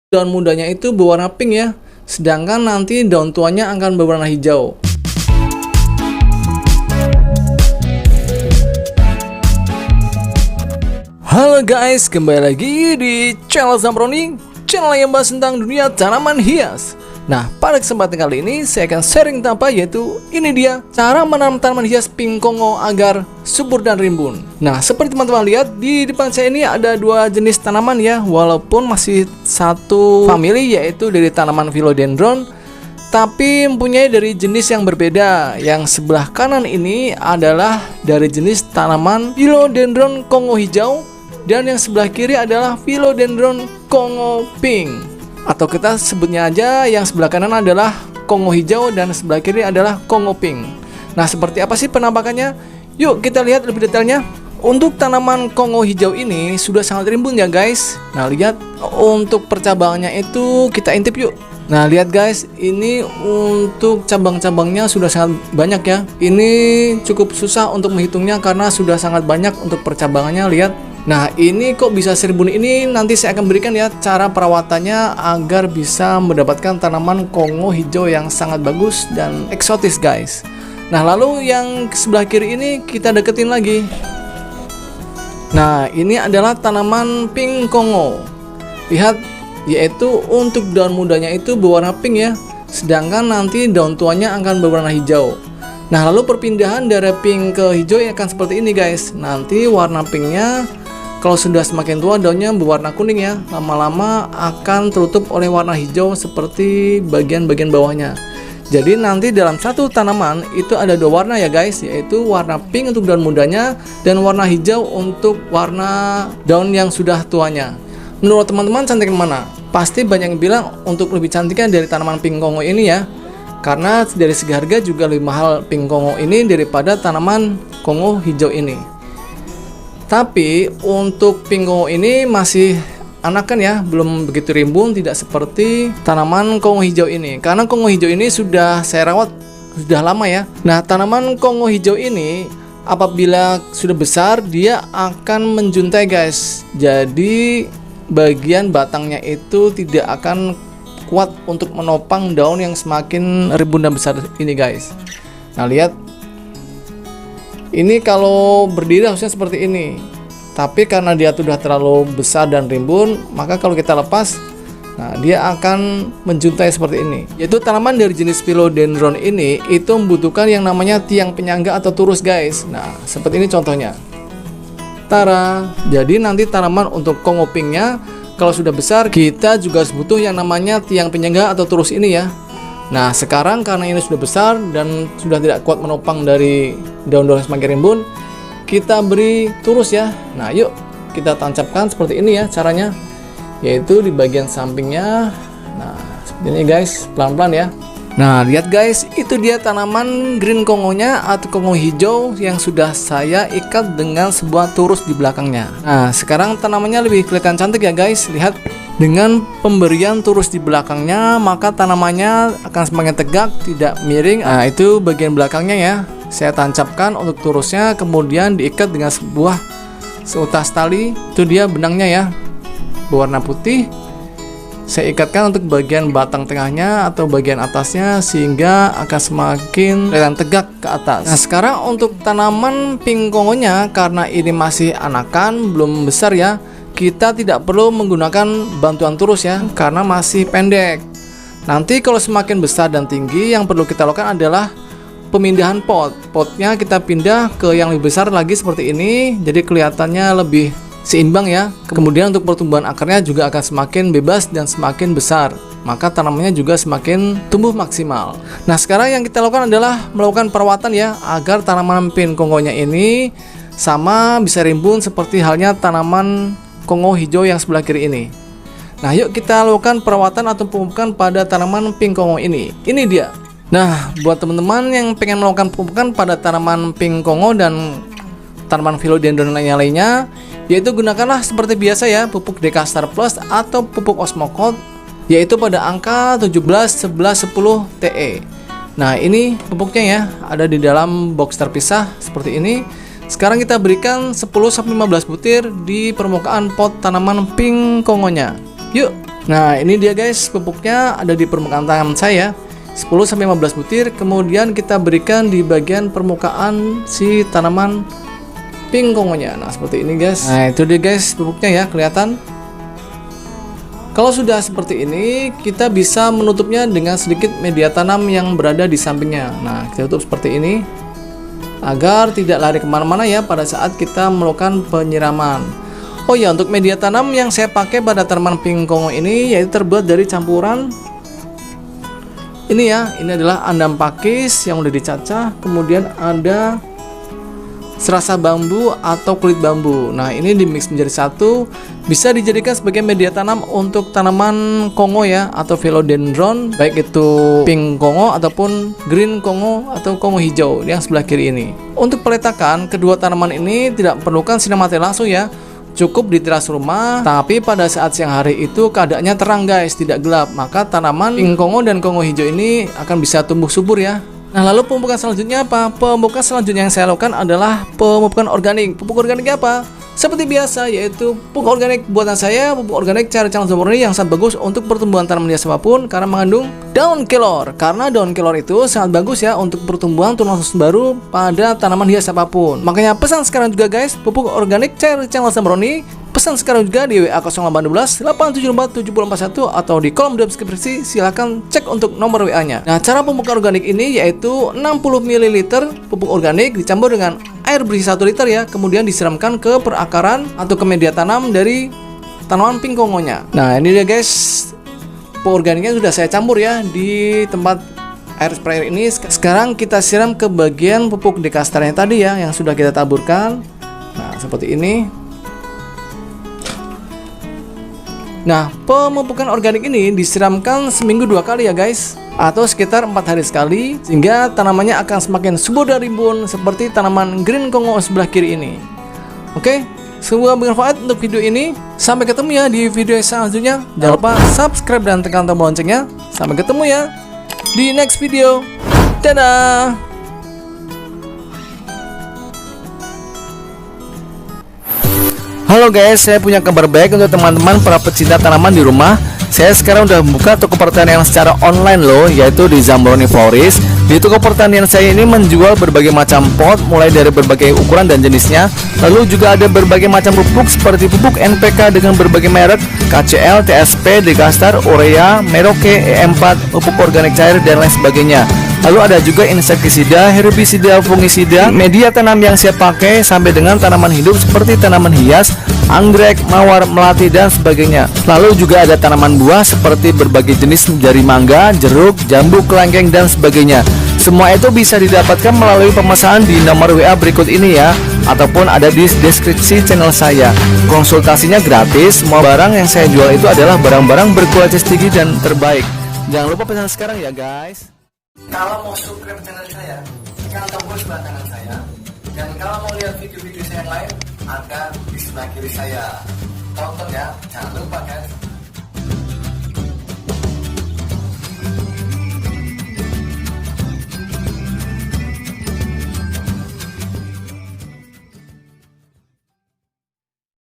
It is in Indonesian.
Daun mudanya itu berwarna pink ya, sedangkan nanti daun tuanya akan berwarna hijau. Halo guys, kembali lagi di channel Zamroni, channel yang bahas tentang dunia tanaman hias. Nah, pada kesempatan kali ini saya akan sharing tentang apa, yaitu ini dia cara menanam tanaman hias pink Kongo agar subur dan rimbun. Nah, seperti teman-teman lihat di depan saya ini ada dua jenis tanaman ya, walaupun masih satu family, yaitu dari tanaman philodendron, tapi mempunyai dari jenis yang berbeda. Yang sebelah kanan ini adalah dari jenis tanaman philodendron Kongo hijau, dan yang sebelah kiri adalah philodendron Kongo pink. Atau kita sebutnya aja yang sebelah kanan adalah Kongo hijau dan sebelah kiri adalah Kongo pink. Nah, seperti apa sih penampakannya? Yuk kita lihat lebih detailnya. Untuk tanaman Kongo hijau ini sudah sangat rimbun ya guys. Nah, lihat untuk percabangannya itu kita intip yuk. Nah, lihat guys, ini untuk cabang-cabangnya sudah sangat banyak ya. Ini cukup susah untuk menghitungnya karena sudah sangat banyak untuk percabangannya, lihat. Nah, ini kok bisa serimbun ini, nanti saya akan berikan ya cara perawatannya agar bisa mendapatkan tanaman Kongo hijau yang sangat bagus dan eksotis guys. Nah, lalu yang sebelah kiri ini kita deketin lagi. Nah, ini adalah tanaman pink Kongo. Lihat, yaitu untuk daun mudanya itu berwarna pink ya, sedangkan nanti daun tuanya akan berwarna hijau. Nah, lalu perpindahan dari pink ke hijau akan seperti ini guys. Nanti warna pinknya kalau sudah semakin tua daunnya berwarna kuning ya, lama-lama akan tertutup oleh warna hijau seperti bagian-bagian bawahnya. Jadi nanti dalam satu tanaman itu ada dua warna ya guys, yaitu warna pink untuk daun mudanya dan warna hijau untuk warna daun yang sudah tuanya. Menurut teman-teman cantik mana? Pasti banyak yang bilang untuk lebih cantiknya dari tanaman pink Kongo ini ya, karena dari segi harga juga lebih mahal pink Kongo ini daripada tanaman Kongo hijau ini. Tapi untuk pink Kongo ini masih anakan ya, belum begitu rimbun, tidak seperti tanaman Kongo hijau ini. Karena Kongo hijau ini sudah saya rawat sudah lama ya. Nah, tanaman Kongo hijau ini apabila sudah besar dia akan menjuntai guys. Jadi bagian batangnya itu tidak akan kuat untuk menopang daun yang semakin rimbun dan besar ini guys. Nah, lihat. Ini kalau berdiri harusnya seperti ini, tapi karena dia sudah terlalu besar dan rimbun, maka kalau kita lepas, nah dia akan menjuntai seperti ini. Yaitu tanaman dari jenis philodendron ini itu membutuhkan yang namanya tiang penyangga atau turus guys. Nah, seperti ini contohnya. Tara. Jadi nanti tanaman untuk Kongo pinknya kalau sudah besar, kita juga harus butuh yang namanya tiang penyangga atau turus ini ya. Nah, sekarang karena ini sudah besar dan sudah tidak kuat menopang dari daun-daun semakin rimbun, kita beri turus ya. Nah, yuk kita tancapkan seperti ini ya caranya, yaitu di bagian sampingnya. Nah, seperti ini guys, pelan-pelan ya. Nah, lihat guys, itu dia tanaman green Kongonya atau Kongo hijau yang sudah saya ikat dengan sebuah turus di belakangnya. Nah, sekarang tanamannya lebih kelihatan cantik ya guys, lihat. Dengan pemberian turus di belakangnya, maka tanamannya akan semakin tegak, tidak miring. Nah, itu bagian belakangnya ya. Saya tancapkan untuk turusnya, kemudian diikat dengan sebuah seutas tali. Itu dia benangnya ya, berwarna putih. Saya ikatkan untuk bagian batang tengahnya atau bagian atasnya, sehingga akan semakin kelihatan tegak ke atas. Nah, sekarang untuk tanaman pink Kongonya, karena ini masih anakan, belum besar ya, kita tidak perlu menggunakan bantuan turus ya, karena masih pendek. Nanti kalau semakin besar dan tinggi, yang perlu kita lakukan adalah pemindahan pot. Potnya kita pindah ke yang lebih besar lagi seperti ini, jadi kelihatannya lebih seimbang ya. Kemudian untuk pertumbuhan akarnya juga akan semakin bebas dan semakin besar, maka tanamannya juga semakin tumbuh maksimal. Nah, sekarang yang kita lakukan adalah melakukan perawatan ya, agar tanaman pink Kongonya ini sama bisa rimbun seperti halnya tanaman Kongo hijau yang sebelah kiri ini. Nah, yuk kita lakukan perawatan atau pemupukan pada tanaman pink Kongo ini. Ini dia. Nah, buat teman-teman yang pengen melakukan pemupukan pada tanaman pink Kongo dan tanaman philodendron lainnya, yaitu gunakanlah seperti biasa ya, pupuk Dekastar Plus atau pupuk Osmocote, yaitu pada angka 17, 11, 10 TE. Nah, ini pupuknya ya, ada di dalam box terpisah seperti ini. Sekarang kita berikan 10-15 butir di permukaan pot tanaman pink Kongonya. Yuk Nah, ini dia guys, pupuknya ada di permukaan tangan saya 10-15 butir. Kemudian kita berikan di bagian permukaan si tanaman pink kongonya. Nah, seperti ini guys. Nah, itu dia guys pupuknya ya, kelihatan. Kalau sudah seperti ini, kita bisa menutupnya dengan sedikit media tanam yang berada di sampingnya. Nah, kita tutup seperti ini agar tidak lari kemana-mana ya pada saat kita melakukan penyiraman. Oh ya, untuk media tanam yang saya pakai pada tanaman pink kongo ini yaitu terbuat dari campuran ini ya. Ini adalah andam pakis yang udah dicacah, kemudian ada serasa bambu atau kulit bambu. Nah, ini dimix menjadi satu, bisa dijadikan sebagai media tanam untuk tanaman kongo ya, atau philodendron, baik itu pink kongo ataupun green kongo atau kongo hijau yang sebelah kiri ini. Untuk peletakan kedua tanaman ini tidak perlukan sinar matahari langsung ya, cukup di teras rumah. Tapi pada saat siang hari itu keadaannya terang guys, tidak gelap, maka tanaman pink kongo dan kongo hijau ini akan bisa tumbuh subur ya. Nah, lalu pemupukan selanjutnya apa? Pemupukan selanjutnya yang saya lakukan adalah pemupukan organik. Pupuk organiknya apa? Seperti biasa, yaitu pupuk organik buatan saya, pupuk organik cara Charles Zambroni yang sangat bagus untuk pertumbuhan tanaman hias apapun karena mengandung daun kelor. Karena daun kelor itu sangat bagus ya untuk pertumbuhan tulang susun baru pada tanaman hias apapun. Makanya pesan sekarang juga guys, pupuk organik cara Charles Zambroni. Pesan sekarang juga di WA 0812 874 7041 atau di kolom deskripsi, silahkan cek untuk nomor WA-nya. Nah, cara pemupukan organik ini yaitu 60 ml pupuk organik dicampur dengan air bersih 1 liter ya, kemudian disiramkan ke perakaran atau ke media tanam dari tanaman pink kongonya. Nah, ini dia guys, pupuk organiknya sudah saya campur ya di tempat air sprayer ini. Sekarang kita siram ke bagian pupuk dekastarnya tadi ya, yang sudah kita taburkan. Nah, seperti ini. Nah, pemupukan organik ini disiramkan seminggu 2 kali ya guys, atau sekitar 4 hari sekali, sehingga tanamannya akan semakin subur dan rimbun seperti tanaman green kongo sebelah kiri ini. Oke, semoga bermanfaat untuk video ini. Sampai ketemu ya di video selanjutnya. Jangan lupa subscribe dan tekan tombol loncengnya. Sampai ketemu ya di next video. Dadah. Halo guys, saya punya kabar baik untuk teman-teman para pecinta tanaman di rumah. Saya sekarang udah membuka toko pertanian secara online loh, yaitu di Zambroni Florist. Di toko pertanian saya ini menjual berbagai macam pot, mulai dari berbagai ukuran dan jenisnya. Lalu juga ada berbagai macam pupuk seperti pupuk NPK dengan berbagai merek, KCL, TSP, Dekastar, Urea, Merauke, E4, pupuk organik cair dan lain sebagainya. Lalu ada juga insektisida, herbisida, fungisida, media tanam yang saya pakai sampai dengan tanaman hidup seperti tanaman hias, anggrek, mawar, melati dan sebagainya. Lalu juga ada tanaman buah seperti berbagai jenis dari mangga, jeruk, jambu, kelengkeng dan sebagainya. Semua itu bisa didapatkan melalui pemesanan di nomor WA berikut ini ya, ataupun ada di deskripsi channel saya. Konsultasinya gratis. Semua barang yang saya jual itu adalah barang-barang berkualitas tinggi dan terbaik. Jangan lupa pesan sekarang ya guys. Kalau mau subscribe channel saya, tekan tombol sebelah kanan saya. Dan kalau mau lihat video-video saya yang lain, ada di sebelah kiri saya. Tonton ya, jangan lupa guys.